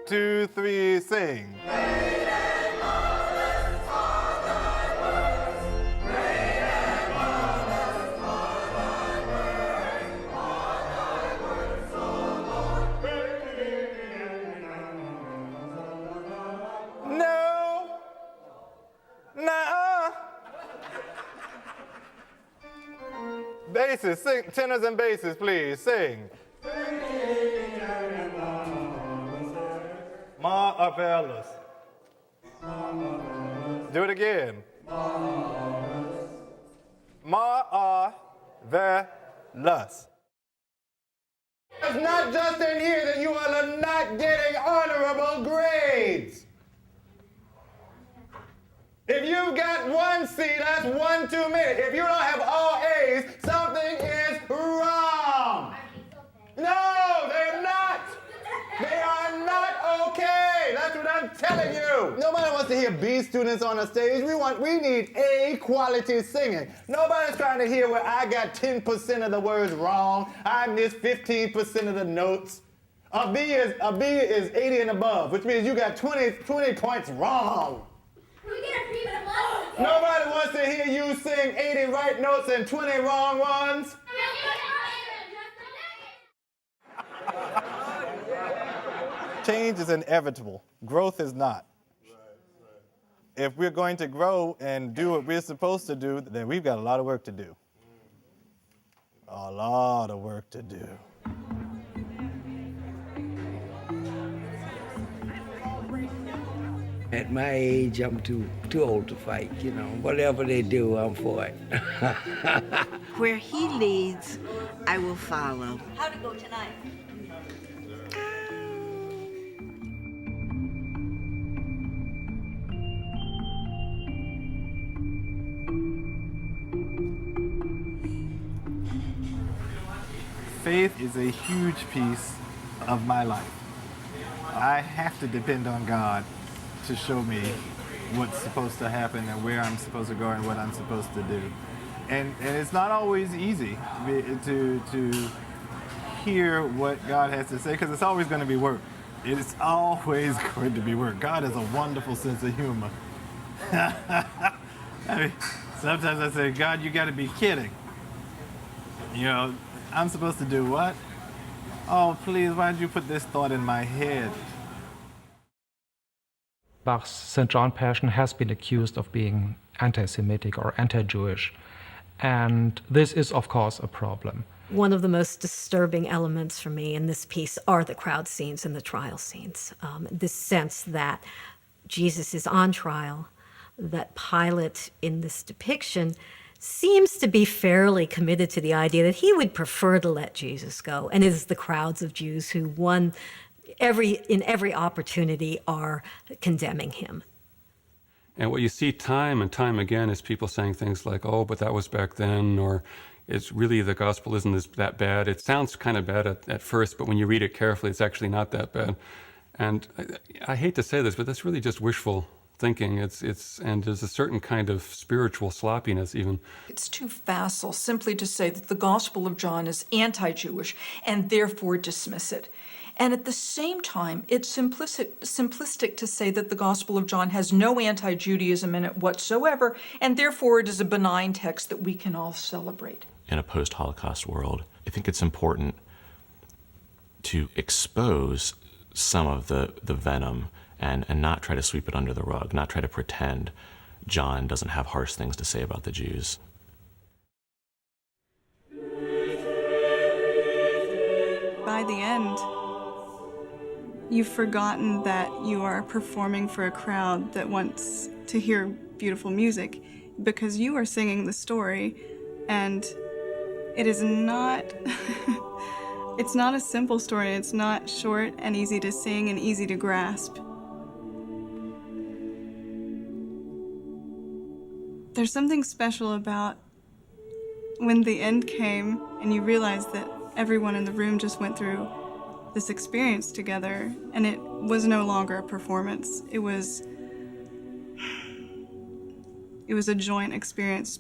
2, 3, sing. No. Nuh-uh. Basses, sing, tenors and basses, please, sing. Marvelous. Do it again. Marvelous. It's not just in here that you are not getting honorable grades. If you've got 1 C, that's 1 too many. If you don't have all A's, something is wrong. No, they're not. They are not okay. That's what I'm telling you. Nobody wants to hear B students on the stage. We need A quality singing. Nobody's trying to hear where I got 10% of the words wrong. I missed 15% of the notes. A B is 80 and above, which means you got 20 points wrong. Nobody wants to hear you sing 80 right notes and 20 wrong ones. Change is inevitable. Growth is not. If we're going to grow and do what we're supposed to do, then we've got a lot of work to do. A lot of work to do. At my age, I'm too old to fight, you know. Whatever they do, I'm for it. Where he leads, I will follow. How'd it go tonight? Faith is a huge piece of my life. I have to depend on God to show me what's supposed to happen and where I'm supposed to go and what I'm supposed to do. And it's not always easy to hear what God has to say, because it's always going to be work. It's always going to be work. God has a wonderful sense of humor. I mean, sometimes I say, God, you got to be kidding. You know, I'm supposed to do what? Oh, please, why'd you put this thought in my head? Bach's St. John Passion has been accused of being anti-Semitic or anti-Jewish, and this is, of course, a problem. One of the most disturbing elements for me in this piece are the crowd scenes and the trial scenes. This sense that Jesus is on trial, that Pilate in this depiction seems to be fairly committed to the idea that he would prefer to let Jesus go. And it is the crowds of Jews who, in every opportunity, are condemning him. And what you see time and time again is people saying things like, oh, but that was back then, or it's really, the gospel isn't that bad. It sounds kind of bad at first, but when you read it carefully, it's actually not that bad. And I hate to say this, but that's really just wishful thinking. And there's a certain kind of spiritual sloppiness even. It's too facile simply to say that the Gospel of John is anti-Jewish and therefore dismiss it. And at the same time, it's simplistic to say that the Gospel of John has no anti-Judaism in it whatsoever, and therefore it is a benign text that we can all celebrate. In a post-Holocaust world, I think it's important to expose some of the venom and not try to sweep it under the rug, not try to pretend John doesn't have harsh things to say about the Jews. By the end, you've forgotten that you are performing for a crowd that wants to hear beautiful music, because you are singing the story, and it is not it's not a simple story. It's not short and easy to sing and easy to grasp. There's something special about when the end came and you realized that everyone in the room just went through this experience together, and it was no longer a performance. It was a joint experience.